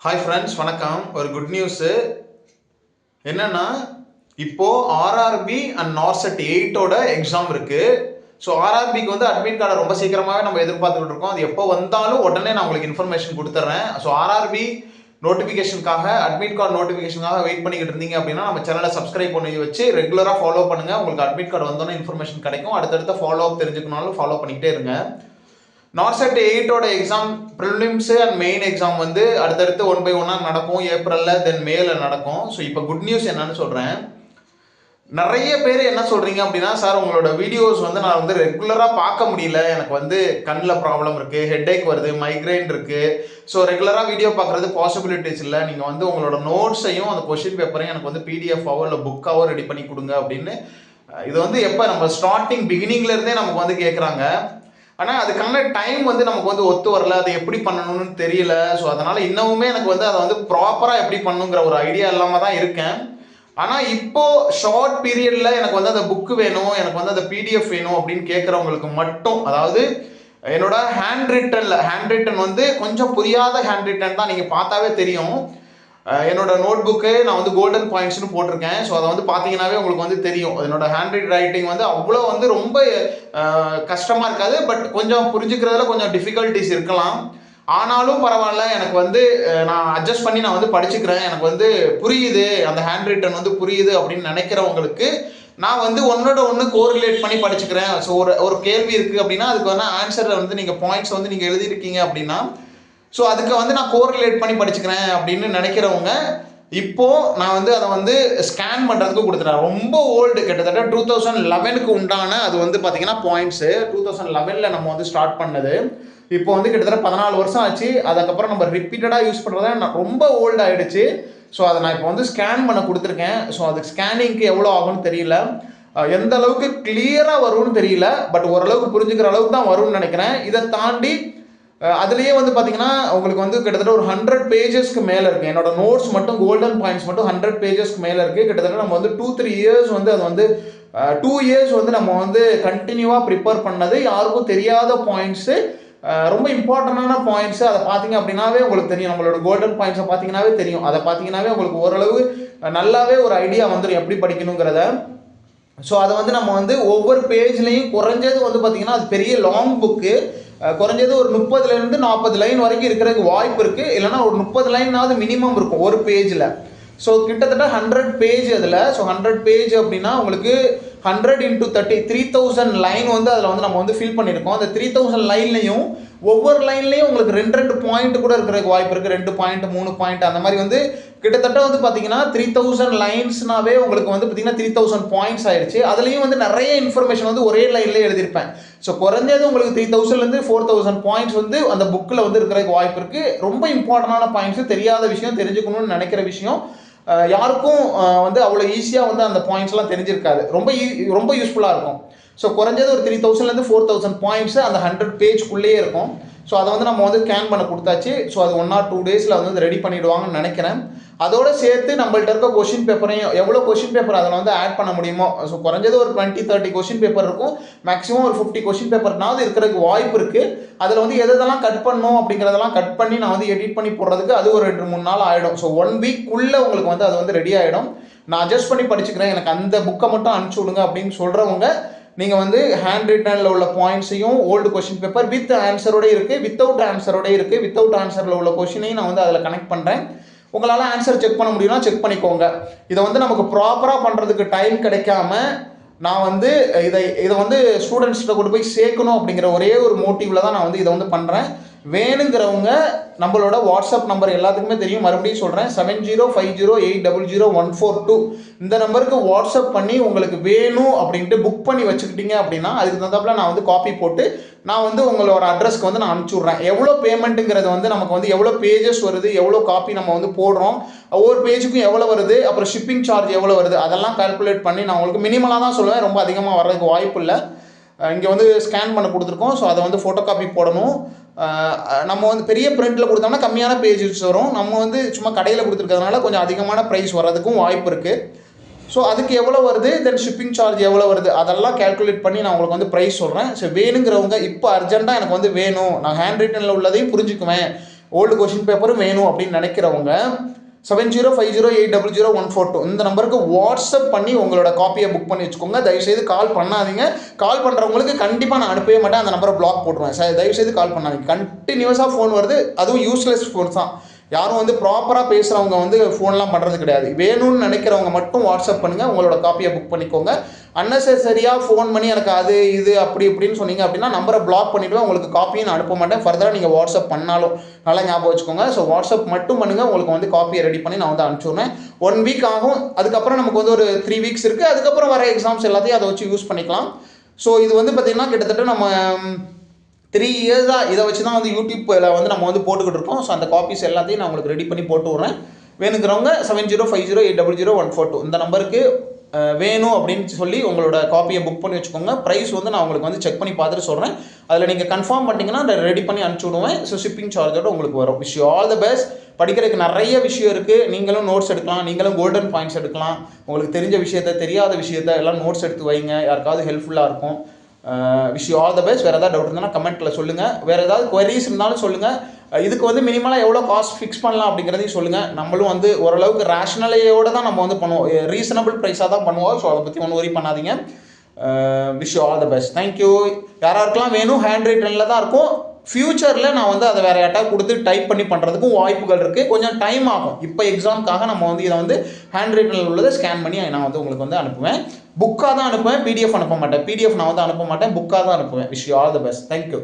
Hi friends, வணக்கம். ஒரு good news என்னன்னா, இப்போ ஆர்ஆர்பி அண்ட் நார்செட் 8ஓட எக்ஸாம் இருக்கு. ஸோ ஆர்ஆர்பிக்கு வந்து அட்மிட் கார்டை ரொம்ப சீக்கிரமாகவே நம்ம எதிர்பார்த்துக்கிட்டு இருக்கோம். அது எப்போ வந்தாலும் உடனே நான் உங்களுக்கு இன்ஃபர்மேஷன் கொடுத்துட்றேன். ஸோ ஆர்ஆர்பி நோட்டிஃபிகேஷனுக்காக, அட்மிட் கார்டு நோட்டிஃபிகேஷனுக்காக வெயிட் பண்ணிக்கிட்டு இருந்தீங்க அப்படின்னா நம்ம சேனலை சப்ஸ்கிரைப் பண்ணி வச்சு ரெகுலராக ஃபாலோ பண்ணுங்கள். உங்களுக்கு அட்மிட் கார்டு வந்தோன்னே இன்ஃபர்மேஷன் கிடைக்கும். அடுத்தடுத்த ஃபாலோ அப் தெரிஞ்சுக்கனாலும் ஃபாலோ பண்ணிக்கிட்டே இருங்க. நார்செட் 8ஓட exam prelims and main exam வந்து அடுத்தடுத்து 1 by 1 நடக்கும். ஏப்ரலில் தென் மேல நடக்கும். ஸோ இப்போ குட் நியூஸ் என்னன்னு சொல்கிறேன். நிறைய பேர் என்ன சொல்கிறீங்க அப்படின்னா, சார் உங்களோட வீடியோஸ் வந்து நான் வந்து ரெகுலராக பார்க்க முடியல, எனக்கு வந்து கண்ணில் ப்ராப்ளம் இருக்குது, ஹெட்ஏக் வருது, மைக்ரைன் இருக்குது, ஸோ ரெகுலராக வீடியோ பார்க்குறது பாசிபிலிட்டிஸ் இல்லை, நீங்கள் வந்து உங்களோட நோட்ஸையும் அந்த கொஷின் பேப்பரையும் எனக்கு வந்து பிடிஎஃபாவோ இல்லை புக்காவோ ரெடி பண்ணி கொடுங்க அப்படின்னு. இது வந்து எப்போ நம்ம ஸ்டார்டிங் பிகினிங்லேருந்தே நமக்கு வந்து கேட்குறாங்க. ஆனால் அதுக்கான டைம் வந்து நமக்கு வந்து ஒத்து வரல, அதை எப்படி பண்ணணும்னு தெரியல. ஸோ அதனால் இன்னமுமே எனக்கு வந்து அதை வந்து ப்ராப்பராக எப்படி பண்ணுங்கிற ஒரு ஐடியா இல்லாமல் தான் இருக்கேன். ஆனால் இப்போது ஷார்ட் பீரியடில் எனக்கு வந்து அந்த புக்கு வேணும், எனக்கு வந்து அந்த பிடிஎஃப் வேணும் அப்படின்னு கேட்குறவங்களுக்கு மட்டும், அதாவது என்னோட ஹேண்ட் ரிட்டன் வந்து கொஞ்சம் புரியாத ஹேண்ட் ரிட்டன் தான், நீங்கள் பார்த்தாவே தெரியும். என்னோட நோட் புக்கு நான் வந்து கோல்டன் பாயிண்ட்ஸ்னு போட்டிருக்கேன். ஸோ அதை வந்து பார்த்தீங்கன்னாவே உங்களுக்கு வந்து தெரியும். என்னோட ஹேண்ட் ரைட்டிங் வந்து அவ்வளோ வந்து ரொம்ப கஷ்டமாக இருக்காது, பட் கொஞ்சம் புரிஞ்சுக்கிறதுல கொஞ்சம் டிஃபிகல்ட்டிஸ் இருக்கலாம். ஆனாலும் பரவாயில்ல, எனக்கு வந்து நான் அட்ஜஸ்ட் பண்ணி நான் வந்து படிச்சுக்கிறேன், எனக்கு வந்து புரியுது, அந்த ஹேண்ட் ரிட்டன் வந்து புரியுது அப்படின்னு நினைக்கிறவங்களுக்கு நான் வந்து ஒன்னோட ஒன்று கோரிலேட் பண்ணி படிச்சுக்கிறேன். ஸோ ஒரு கேள்வி இருக்குது அப்படின்னா அதுக்கு வந்து ஆன்சரை வந்து நீங்கள் பாயிண்ட்ஸ் வந்து நீங்கள் எழுதியிருக்கீங்க அப்படின்னா, ஸோ அதுக்கு வந்து நான் கோரிலேட் பண்ணி படிச்சுக்கிறேன் அப்படின்னு நினைக்கிறவங்க இப்போது நான் வந்து அதை வந்து ஸ்கேன் பண்ணுறதுக்கு கொடுத்துட்டேன். ரொம்ப ஓல்டு, கிட்டத்தட்ட 2011க்கு உண்டான அது வந்து பார்த்தீங்கன்னா பாயிண்ட்ஸு 2011 நம்ம வந்து ஸ்டார்ட் பண்ணது. இப்போ வந்து கிட்டத்தட்ட 14 வருஷம் ஆச்சு. அதுக்கப்புறம் நம்ம ரிப்பீட்டடாக யூஸ் பண்ணுறத ரொம்ப ஓல்டு ஆகிடுச்சு. ஸோ அதை நான் இப்போ வந்து ஸ்கேன் பண்ண கொடுத்துருக்கேன். ஸோ அதுக்கு ஸ்கேனிங்க்கு எவ்வளோ ஆகும்னு தெரியல, எந்த அளவுக்கு கிளியராக வரும்னு தெரியல, பட் ஓரளவுக்கு புரிஞ்சுக்கிற அளவுக்கு தான் வரும்னு நினைக்கிறேன். இதை தாண்டி அதுலேயே வந்து பார்த்தீங்கன்னா உங்களுக்கு வந்து கிட்டத்தட்ட ஒரு 100 பேஜஸ்க்கு மேலே இருக்குது. என்னோட நோட்ஸ் மட்டும் கோல்டன் பாயிண்ட்ஸ் மட்டும் 100 பேஜஸ்க்கு மேலே இருக்குது. கிட்டத்தட்ட நம்ம வந்து 2-3 இயர்ஸ் வந்து அது வந்து 2 இயர்ஸ் வந்து நம்ம வந்து கண்டினியூவாக ப்ரிப்பேர் பண்ணது, யாருக்கும் தெரியாத பாயிண்ட்ஸு, ரொம்ப இம்பார்ட்டண்டான பாயிண்ட்ஸு. அதை பார்த்தீங்க அப்படின்னாவே உங்களுக்கு தெரியும். நம்மளோட கோல்டன் பாயிண்ட்ஸை பார்த்தீங்கன்னாவே தெரியும். அதை பார்த்தீங்கன்னாவே உங்களுக்கு ஓரளவு நல்லாவே ஒரு ஐடியா வந்துடும் எப்படி படிக்கணுங்கிறத. ஸோ அதை வந்து நம்ம வந்து ஒவ்வொரு பேஜ்லேயும் குறைஞ்சது வந்து பார்த்திங்கன்னா அது பெரிய லாங் புக்கு, குறைஞ்சது ஒரு 30லேருந்து 40 லைன் வரைக்கும் இருக்கிறதுக்கு வாய்ப்பு இருக்குது. இல்லைனா ஒரு 30 லைனாவது மினிமம் இருக்கும் ஒரு பேஜில். ஸோ கிட்டத்தட்ட 100 பேஜ் அதில். ஸோ 100 பேஜ் அப்படின்னா உங்களுக்கு 100 × 30 3000 லைன் வந்து அதில் வந்து நம்ம வந்து ஃபில் பண்ணியிருக்கோம். அந்த 3000 லைன்லையும் ஒவ்வொரு லைன்லையும் உங்களுக்கு 2 பாயிண்ட் கூட இருக்கிறதுக்கு வாய்ப்பு இருக்குது. 2 பாயிண்ட் 3 பாயிண்ட் அந்த மாதிரி வந்து கிட்டத்தட்ட வந்து பார்த்தீங்கன்னா 3000 லைன்ஸ்னாவே உங்களுக்கு வந்து பார்த்தீங்கன்னா 3000 பாயிண்ட்ஸ் ஆயிடுச்சு. அதுலேயும் வந்து நிறைய இன்ஃபர்மேஷன் வந்து ஒரே லைன்லேயே எழுதியிருப்பேன். ஸோ குறைஞ்சது உங்களுக்கு 3000லேருந்து 4000 பாயிண்ட்ஸ் வந்து அந்த புக்கில் வந்து இருக்கிறதுக்கு வாய்ப்பு இருக்குது. ரொம்ப இம்பார்ட்டண்டான பாயிண்ட்ஸு, தெரியாத விஷயம், தெரிஞ்சுக்கணும்னு நினைக்கிற விஷயம், யாருக்கும் வந்து அவ்வளோ ஈஸியாக வந்து அந்த பாயிண்ட்ஸ்லாம் தெரிஞ்சிருக்காது. ரொம்ப யூஸ்ஃபுல்லாக இருக்கும். ஸோ குறைஞ்சது ஒரு 3000லேருந்து 4000 பாயிண்ட்ஸு அந்த 100 பேஜ்க்குள்ளேயே இருக்கும். ஸோ அதை வந்து நம்ம வந்து ஸ்கேன் பண்ண கொடுத்தாச்சு. ஸோ அது 1 or 2 டேஸில் வந்து ரெடி பண்ணிவிடுவாங்கன்னு நினைக்கிறேன். அதோடு சேர்த்து நம்மள்ட்ட இருக்க கொஷின் பேப்பரையும், எவ்வளோ கொஷின் பேப்பர் அதில் வந்து ஆட் பண்ண முடியுமோ, ஸோ குறைஞ்சது ஒரு 20-30 கொஷின் பேப்பர் இருக்கும். மேக்ஸிமம் ஒரு 50 கொஷின் பேப்பர்னாவது இருக்கிறதுக்கு வாய்ப்பு இருக்குது. அதில் வந்து எதெல்லாம் கட் பண்ணணும் அப்படிங்கிறதெல்லாம் கட் பண்ணி நான் வந்து எடிட் பண்ணி போடுறதுக்கு அது ஒரு 2-3 நாள் ஆகிடும். ஸோ 1 வீக்குள்ளே உங்களுக்கு வந்து அது வந்து ரெடி ஆகிடும். நான் அட்ஜஸ்ட் பண்ணி படிச்சுக்கிறேன், எனக்கு அந்த புக்கை மட்டும் அனுப்பிச்சி விடுங்க அப்படின்னு சொல்கிறவங்க நீங்கள் வந்து ஹேண்ட் ரிட்டனில் உள்ள பாயிண்ட்ஸையும் ஓல்டு கொஷின் பேப்பர் வித் ஆன்சரோட இருக்குது, வித்தவுட் ஆன்சரோட இருக்குது. வித்தவுட் ஆன்சரில் உள்ள கொஷினையும் நான் வந்து அதில் கனெக்ட் பண்ணுறேன். உங்களால் ஆன்சர் செக் பண்ண முடியும்னா செக் பண்ணிக்கோங்க. இதை வந்து நமக்கு ப்ராப்பராக பண்ணுறதுக்கு டைம் கிடைக்காம நான் வந்து இதை வந்து ஸ்டூடெண்ட்ஸ்கிட்ட கொண்டு போய் சேர்க்கணும் அப்படிங்கிற ஒரே ஒரு மோட்டிவில் தான் நான் வந்து இதை வந்து பண்ணுறேன். வேணுங்கிறவங்க நம்மளோட வாட்ஸ்அப் நம்பர் எல்லாத்துக்குமே தெரியும், மறுபடியும் சொல்கிறேன், 7050800142 இந்த நம்பருக்கு வாட்ஸ்அப் பண்ணி உங்களுக்கு வேணும் அப்படின்ட்டு புக் பண்ணி வச்சுக்கிட்டீங்க அப்படின்னா அதுக்கு தகுந்தாப்புல நான் வந்து காப்பி போட்டு நான் வந்து உங்களோட அட்ரஸ்க்கு வந்து நான் அனுப்பிச்சி விட்றேன். எவ்வளோ பேமெண்ட்டுங்கிறது வந்து நமக்கு வந்து எவ்வளோ பேஜஸ் வருது, எவ்வளோ காப்பி நம்ம வந்து போடுறோம், ஒவ்வொரு பேஜுக்கும் எவ்வளோ வருது, அப்புறம் ஷிப்பிங் சார்ஜ் எவ்வளோ வருது, அதெல்லாம் கால்குலேட் பண்ணி நான் உங்களுக்கு மினிமலாக தான் சொல்லுவேன், ரொம்ப அதிகமாக வர்றதுக்கு வாய்ப்பு இல்லை. இங்கே வந்து ஸ்கேன் பண்ண கொடுத்துருக்கோம். ஸோ அதை வந்து ஃபோட்டோ காப்பி போடணும். நம்ம வந்து பெரிய பிரிண்டில் கொடுத்தோம்னா கம்மியான பேஜஸ் வரும். நம்ம வந்து சும்மா கடையில் கொடுத்துருக்கிறதுனால கொஞ்சம் அதிகமான ப்ரைஸ் வர்றதுக்கும் வாய்ப்பு இருக்குது. ஸோ அதுக்கு எவ்வளோ வருது, தென் ஷிப்பிங் சார்ஜ் எவ்வளோ வருது, அதெல்லாம் கேல்குலேட் பண்ணி நான் உங்களுக்கு வந்து ப்ரைஸ் சொல்கிறேன். ஸோ வேணுங்கிறவங்க இப்போ அர்ஜென்ட்டாக எனக்கு வந்து வேணும், நான் ஹேண்ட் ரிட்டனில் உள்ளதையும் புரிஞ்சுக்குவேன், ஓல்டு கொஷின் பேப்பரும் வேணும் அப்படின்னு நினைக்கிறவங்க 7050800142 இந்த நம்பருக்கு வாட்ஸ்அப் பண்ணி உங்களோட காப்பியை புக் பண்ணி வச்சுக்கோங்க. தயவுசெய்து கால் பண்ணாதீங்க. கால் பண்ணுறவங்களுக்கு கண்டிப்பாக நான் அனுப்பவே மாட்டேன், அந்த நம்பரை பிளாக் போட்டுருவேன். தயவுசெய்து கால் பண்ணாதீங்க. கண்டினியூஸாக ஃபோன் வருது, அதுவும் யூஸ்லெஸ் ஃபோன் தான். யாரும் வந்து ப்ராப்பராக பேசுகிறவங்க வந்து ஃபோன்லாம் பண்ணுறது கிடையாது. வேணும்னு நினைக்கிறவங்க மட்டும் வாட்ஸ்அப் பண்ணுங்கள், உங்களோட காப்பியை புக் பண்ணிக்கோங்க. அன்னெசரியாக ஃபோன் பண்ணி எனக்கு அது இது அப்படி இப்படின்னு சொன்னீங்க அப்படின்னா நம்பரை பிளாக் பண்ணிவிடுவேன், உங்களுக்கு காப்பியும் நான் அனுப்ப மாட்டேன். ஃபர்தராக நீங்கள் வாட்ஸ்அப் பண்ணாலும் நல்லா ஞாபகம் வச்சுக்கோங்க. ஸோ வாட்ஸ்அப் மட்டும் பண்ணுங்கள், உங்களுக்கு வந்து காப்பியை ரெடி பண்ணி நான் வந்து அனுப்பிச்சுடுவேன். 1 வீக் ஆகும், அதுக்கப்புறம் நமக்கு வந்து ஒரு 3 வீக்ஸ் இருக்குது. அதுக்கப்புறம் வர எக்ஸாம்ஸ் எல்லாத்தையும் அதை வச்சு யூஸ் பண்ணிக்கலாம். ஸோ இது வந்து பார்த்திங்கன்னா கிட்டத்தட்ட நம்ம 3 இயர்ஸாக இதை வச்சு தான் வந்து யூடியூப்பில் வந்து நம்ம வந்து போட்டுக்கிட்டு இருக்கோம். ஸோ அந்த காப்பீஸ் எல்லாத்தையும் நான் உங்களுக்கு ரெடி பண்ணி போட்டு விட்றேன். வேணுங்கிறவங்க 7050800142 இந்த நம்பருக்கு வேணும் அப்படின்னு சொல்லி உங்களோட காப்பியை புக் பண்ணி வச்சுக்கோங்க. ப்ரைஸ் வந்து நான் உங்களுக்கு வந்து செக் பண்ணி பார்த்துட்டு சொல்கிறேன். அதில் நீங்கள் கன்ஃபார்ம் பண்ணிங்கன்னா அதை ரெடி பண்ணி அனுப்பிச்சி விடுவேன். ஸோ ஷிப்பிங் சார்ஜோட உங்களுக்கு வரும். Wish you all the best. படிக்கிறதுக்கு நிறைய விஷயம் இருக்குது. நீங்களும் நோட்ஸ் எடுக்கலாம், நீங்களும் கோல்டன் பாயிண்ட்ஸ் எடுக்கலாம். உங்களுக்கு தெரிஞ்ச விஷயத்த தெரியாத விஷயத்த எல்லாம் நோட்ஸ் எடுத்து வைங்க, யாருக்காவது ஹெல்ப்ஃபுல்லாக இருக்கும். Wish you all the best. வேறு ஏதாவது டவுட் இருந்தால் கமெண்ட்டில் சொல்லுங்கள். வேறு ஏதாவது குவரிஸ் இருந்தாலும் சொல்லுங்கள். இதுக்கு வந்து மினிமலாக எவ்வளோ காஸ்ட் ஃபிக்ஸ் பண்ணலாம் அப்படிங்கிறதையும் சொல்லுங்கள். நம்மளும் வந்து ஓரளவுக்கு ரேஷனலையோடு தான் நம்ம வந்து பண்ணுவோம், ரீசனபிள் ப்ரைஸாக தான் பண்ணுவோம். ஸோ அதை பற்றி ஒன்றும் வரி பண்ணாதீங்க. Wish you all the best. Thank you. யாராருக்கெல்லாம் வேணும் ஹேண்ட் ரைட்டனில் தான் இருக்கும். ஃப்யூச்சரில் நான் வந்து அதை வேறு யார்ட்டா கொடுத்து டைப் பண்ணி பண்ணுறதுக்கும் வாய்ப்புகள் இருக்குது. கொஞ்சம் டைம் ஆகும். இப்போ எக்ஸாமுக்காக நம்ம வந்து இதை வந்து ஹேண்ட் ரைட்டனில் உள்ளதை ஸ்கேன் பண்ணி நான் வந்து உங்களுக்கு வந்து அனுப்புவேன். புக்காக தான் அனுப்புவேன், பிடிஎஃப் அனுப்ப மாட்டேன். பிடிஎஃப் நான் வந்து அனுப்ப மாட்டேன், புக்காக தான் அனுப்புவேன். Wish you all the best. Thank you.